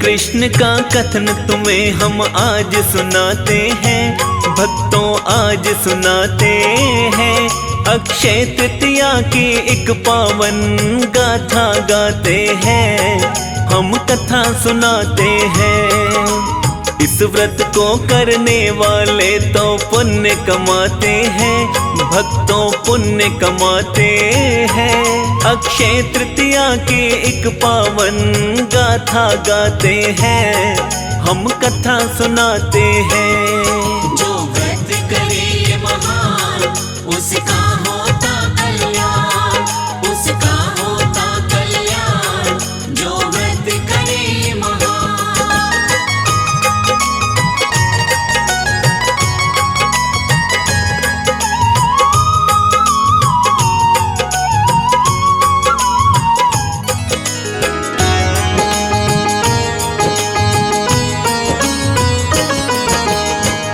कृष्ण का कथन तुम्हें हम आज सुनाते हैं, भक्तों आज सुनाते हैं। अक्षय तृतीया की एक पावन गाथा गाते हैं, हम कथा सुनाते हैं। इस व्रत को करने वाले तो पुण्य कमाते हैं, भक्तों पुण्य कमाते हैं। अक्षय तृतीया की एक पावन गाथा गाते हैं, हम कथा सुनाते हैं। जो व्रत करे महान उसका होता कल्याण, उसका होता कल्याण। जो व्रत करे महान।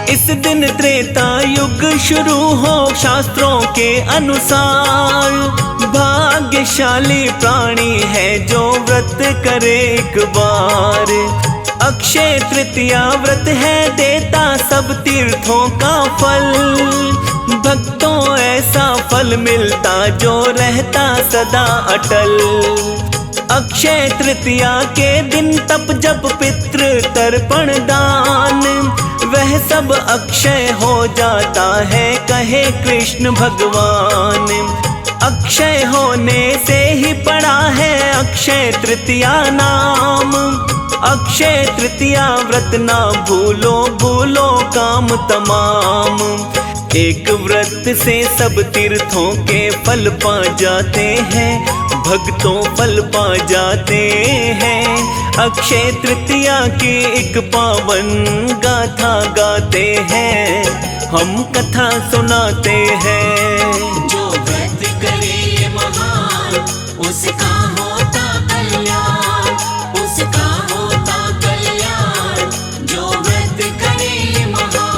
इस दिन त्रेता युग शुरू हो शास्त्रों के अनुसार। भाग्यशाली प्राणी है जो व्रत करे एक बार। अक्षय तृतीया व्रत है देता सब तीर्थों का फल। भक्तों ऐसा फल मिलता जो रहता सदा अटल। अक्षय तृतीया के दिन तप जप पितृ तर्पण दान, वह सब अक्षय हो जाता है कहे कृष्ण भगवान। अक्षय होने से ही पड़ा है अक्षय तृतीया नाम। अक्षय तृतीया व्रत ना भूलो, भूलो काम तमाम। एक व्रत से सब तीर्थों के फल पा जाते हैं, भक्तों फल पा जाते हैं। अक्षय तृतीया की एक पावन गाथा गाते हैं, हम कथा सुनाते हैं। जो व्रत करे महान उसका होता कल्याण, उसका होता कल्याण। जो व्रत करे महान।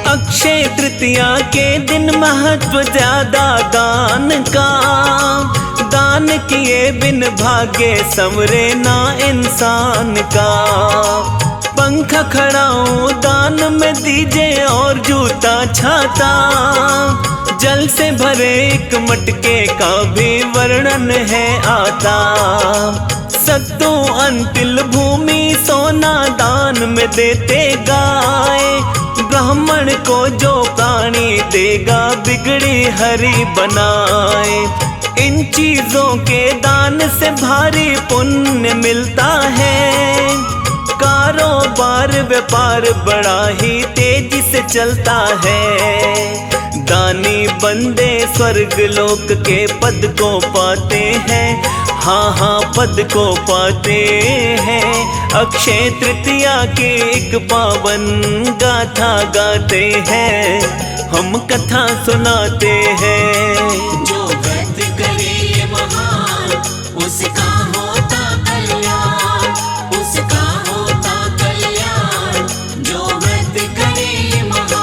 अक्षय तृतीया के दिन महत्व ज्यादा दान का। दान किए बिन भाग्य संवरे ना इंसान का। पंखा खड़ाऊं दान में दीजिए और जूता छाता। जल से भरे एक मटके का भी वर्णन है आता। सत्तू अंतिल भूमि सोना दान में देते गाय। ब्राह्मण को जो प्राणी देगा बिगड़ी हरि बनाए। इन चीजों के दान से भारी पुण्य मिलता है। कारोबार व्यापार बड़ा ही तेजी से चलता है। दानी बंदे स्वर्ग लोक के पद को पाते हैं, हाँ हाँ पद को पाते हैं। अक्षय तृतीया की एक पावन गाथा गाते हैं, हम कथा सुनाते हैं। जो व्रत करे महान उसका होता कल्याण, उसका होता कल्याण। जो व्रत करे महान।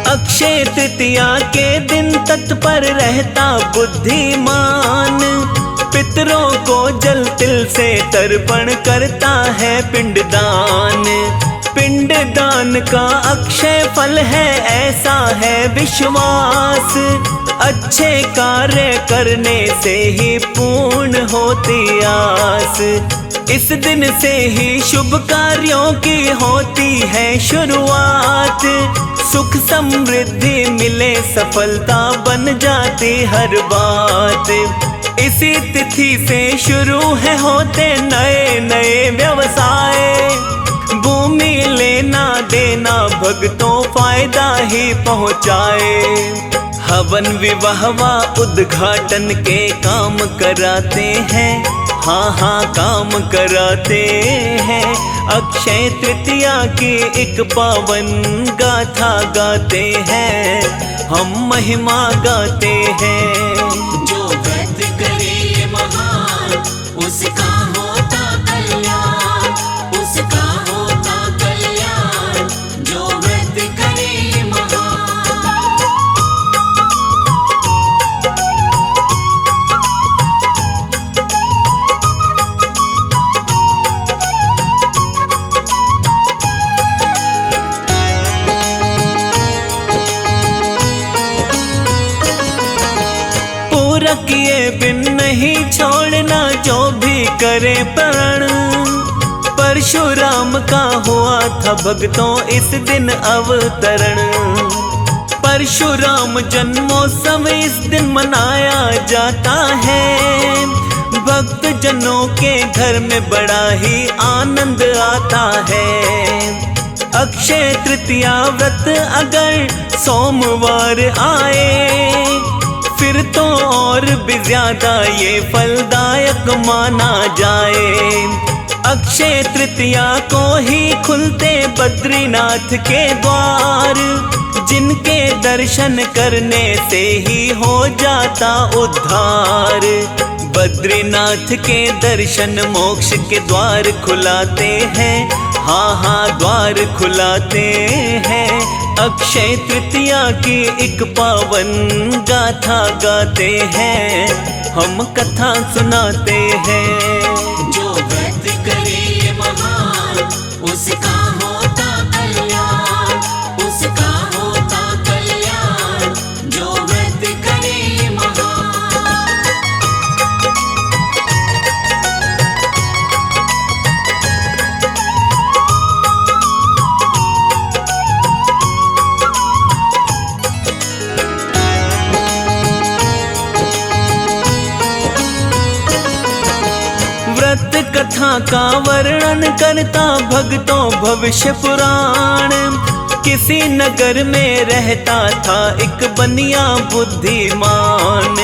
अक्षय तृतीया के दिन तत्पर रहता बुद्धिमान। पितरों को जल तिल से तर्पण करता है पिंडदान। पिंडदान का अक्षय फल है ऐसा है विश्वास। अच्छे कार्य करने से ही पूर्ण होती आस। इस दिन से ही शुभ कार्यों की होती है शुरुआत। सुख समृद्धि मिले सफलता बन जाती हर बात। इसी तिथि से शुरू है होते नए नए व्यवसाय। भूमि लेना देना भक्तों फायदा ही पहुँचाए। हवन विवाहवा उद्घाटन के काम कराते हैं, हाँ हाँ काम कराते हैं। अक्षय तृतीया की एक पावन गाथा गाते हैं, हम महिमा गाते हैं। जो व्रत करे ये महान, उसका होता कल्याण, उसका होता कल्याण। जो व्रत करे ये महान। पूरा किए बिन नहीं छोड़ना जो भी करे प्रण। परशुराम का हुआ था भक्तों इस दिन अवतरण। परशुराम जन्मोत्सव इस दिन मनाया जाता है। भक्त जनों के घर में बड़ा ही आनंद आता है। अक्षय तृतीया व्रत अगर सोमवार आए, फिर तो और भी ज्यादा ये फलदायक माना जाए। अक्षय तृतीया को ही खुलते बद्रीनाथ के द्वार, जिनके दर्शन करने से ही हो जाता उद्धार। बद्रीनाथ के दर्शन मोक्ष के द्वार खुलाते हैं, हाँ हाँ द्वार खुलाते हैं। अक्षय तृतीया की एक पावन गाथा गाते हैं, हम कथा सुनाते हैं। जो व्रत करे ये महान, उसका होता कल्याण, उसका होता कल्याण। जो व्रत करे ये महान। व्रत कथा का वर्णन करता भक्तों भविष्य पुराण। किसी नगर में रहता था एक बनिया बुद्धिमान।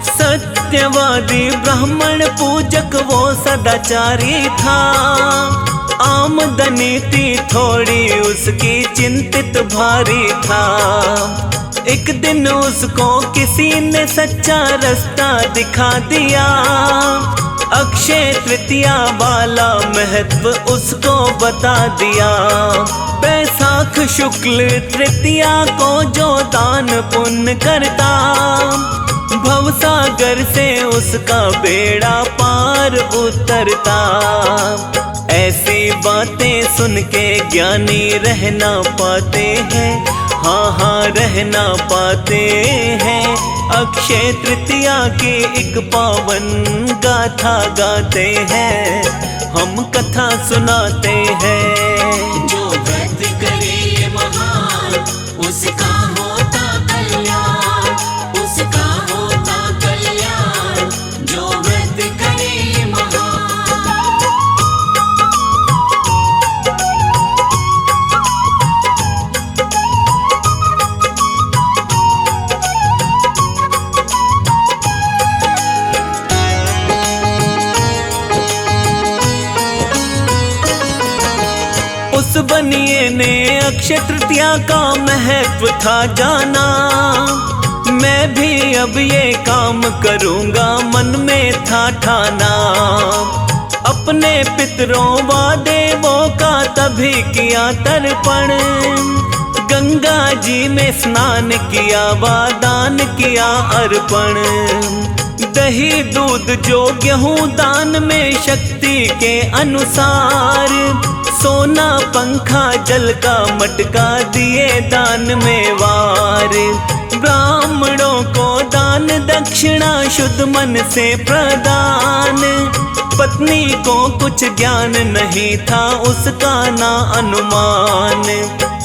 सत्यवादी ब्राह्मण पूजक वो सदाचारी था। आमदनी थी थोड़ी उसकी चिंतित भारी था। एक दिन उसको किसी ने सच्चा रास्ता दिखा दिया। अक्षय तृतीया वाला महत्व उसको बता दिया। बैसाख शुक्ल तृतीया को जो दान पुण्य करता, भवसागर से उसका बेड़ा पार उतरता। ऐसी बातें सुन के ज्ञानी रह ना पाते हैं, हाँ हाँ रह ना पाते हैं। अक्षय तृतीया की एक पावन गाथा गाते हैं, हम कथा सुनाते हैं। जो व्रत करे ये महान, उसका होता कल्याण, उसका होता कल्याण। जो व्रत करे ये महान। उस बनिए ने अक्षय तृतीया का महत्व था जाना। मैं भी अब ये काम करूँगा मन में था ठाना। अपने पितरों व देवों का तभी किया तर्पण। गंगा जी में स्नान किया व दान किया अर्पण। दही दूध जो गेहूँ दान में शक्ति के अनुसार। सोना पंखा जल का मटका दिए दान में वार। ब्राह्मणों को दान दक्षिणा शुद्ध मन से प्रदान। पत्नी को कुछ ज्ञान नहीं था उसका ना अनुमान।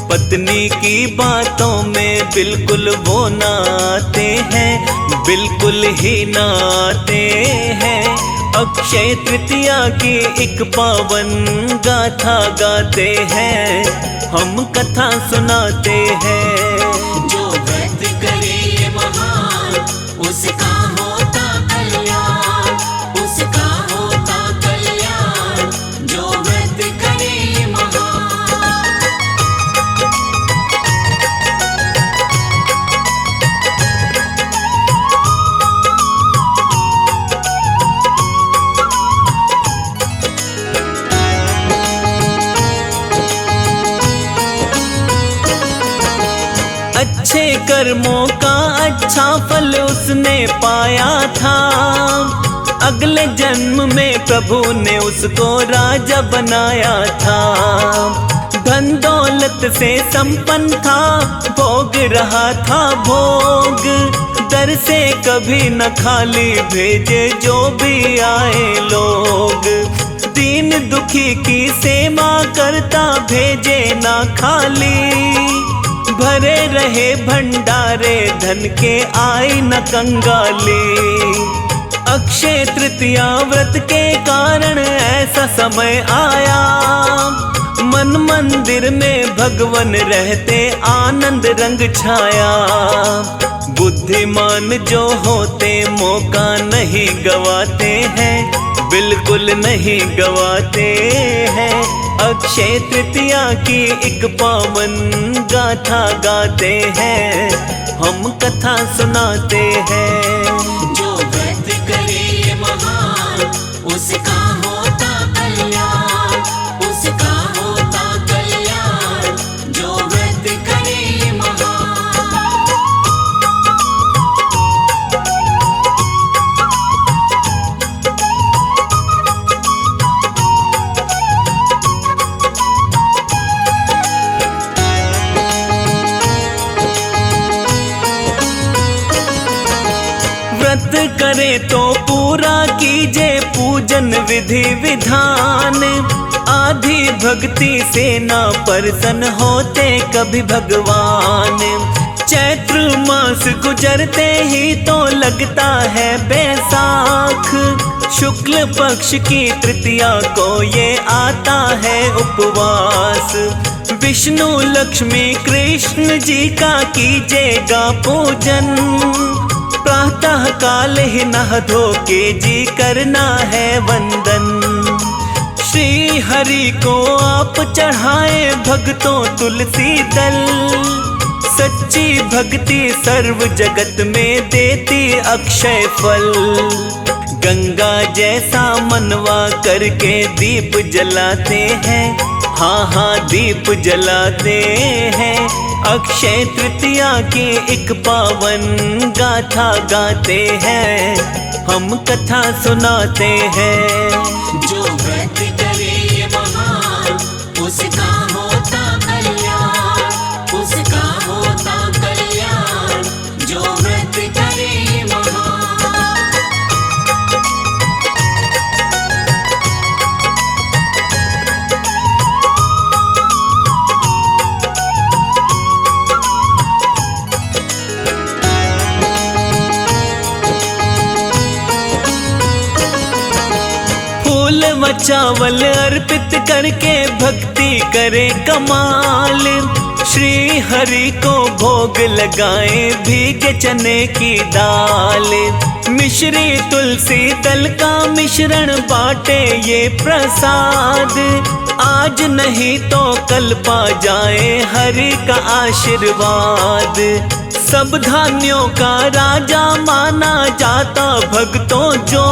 पत्नी की बातों में बिल्कुल वो ना आते हैं, बिल्कुल ही ना आते हैं। अक्षय तृतीया की एक पावन गाथा गाते हैं, हम कथा सुनाते हैं। जो व्रत करे ये कर्मों का अच्छा फल उसने पाया था। अगले जन्म में प्रभु ने उसको राजा बनाया था। धन दौलत से संपन्न था, भोग रहा था भोग। दर से कभी न खाली भेजे जो भी आए लोग। दीन दुखी की सेवा करता भेजे ना खाली। भरे रहे भंडारे धन के आई न कंगाली। अक्षय तृतीया व्रत के कारण ऐसा समय आया। मन मंदिर में भगवान रहते आनंद रंग छाया। बुद्धिमान जो होते मौका नहीं गवाते हैं, बिल्कुल नहीं गवाते हैं। अक्षय तृतीया की एक पावन गाथा गाते हैं, हम कथा सुनाते हैं। जो व्रत करे महान उसका होता कल्याण, उसका होता कल्याण। जो व्रत करे महान। व्रत करे तो पूरा कीजे पूजन विधि विधान। आधी भक्ति से ना प्रसन्न होते कभी भगवान। चैत्र मास गुजरते ही तो लगता है बैसाख। शुक्ल पक्ष की तृतीया को ये आता है उपवास। विष्णु लक्ष्मी कृष्ण जी का कीजिएगा पूजन। प्रातः काल ही नहा धो के जी करना है वंदन। श्री हरि को आप चढ़ाए भक्तों तुलसी दल। सच्ची भक्ति सर्व जगत में देती अक्षय फल। गंगा जैसा मनवा करके दीप जलाते हैं, हाँ हाँ दीप जलाते हैं। अक्षय तृतीया की एक पावन गाथा गाते हैं, हम कथा सुनाते हैं। जो व्रत करे महान उसका होता कल्याण, उसका होता कल्याण। जो व्रत करे महान। फूल व चावल अर्पित करके भक्ति करे कमाल। श्री हरि को भोग लगाए भीगे चने की दाल। मिश्री तुलसी दल का मिश्रण बाटे ये प्रसाद। आज नहीं तो कल पा जाए हरि का आशीर्वाद। सब धान्यों का राजा माना जाता भक्तों जो।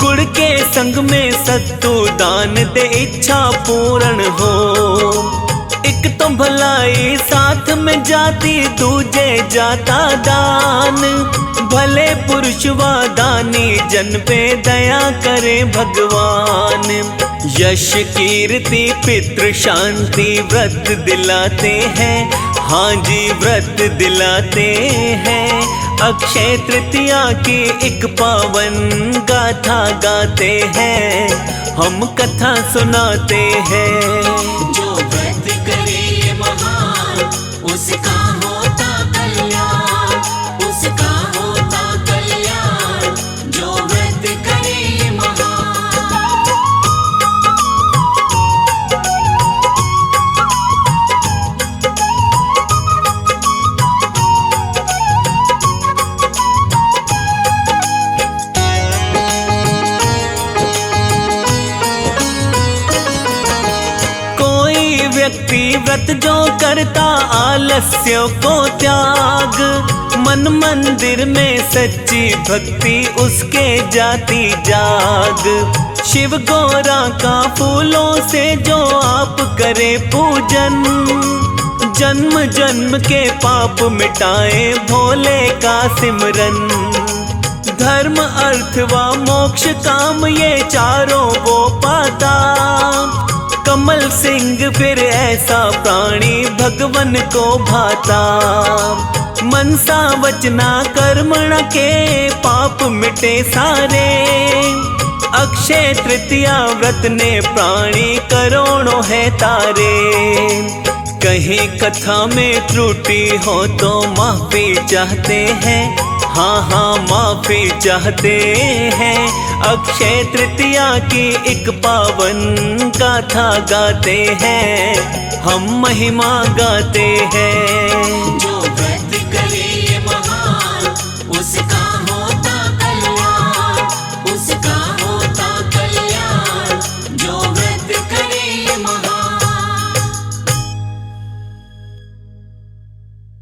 गुड़ के संग में सत्तू दान दे इच्छा पूर्ण हो। एक तो भलाई साथ में जाती दूजे जाता दान। भले पुरुष व दानी जन पे दया करे भगवान। यश कीर्ति पितृ शांति व्रत दिलाते हैं, हाँ जी व्रत दिलाते हैं। अक्षय तृतीया की एक पावन गाथा गाते हैं, हम कथा सुनाते हैं। जो व्रत करे महान उसका होता कल्याण, उसका होता कल्याण। जो व्रत करे महान। व्यक्ति व्रत जो करता आलस्य को त्याग। मन मंदिर में सच्ची भक्ति उसके जाती जाग। शिव गौरा का फूलों से जो आप करे पूजन। जन्म जन्म के पाप मिटाए भोले का सिमरन। धर्म अर्थ व मोक्ष काम ये चारों वो पाता। कमल सिंह फिर ऐसा प्राणी भगवन को भाता। मनसा वचना कर्मण के पाप मिटे सारे। अक्षय तृतीया व्रत ने प्राणी करोड़ों है तारे। कहीं कथा में त्रुटि हो तो माफी चाहते हैं। हाँ हाँ माफी चाहते हैं। अक्षय तृतीया की एक पावन गाथा गाते हैं। हम महिमा गाते हैं।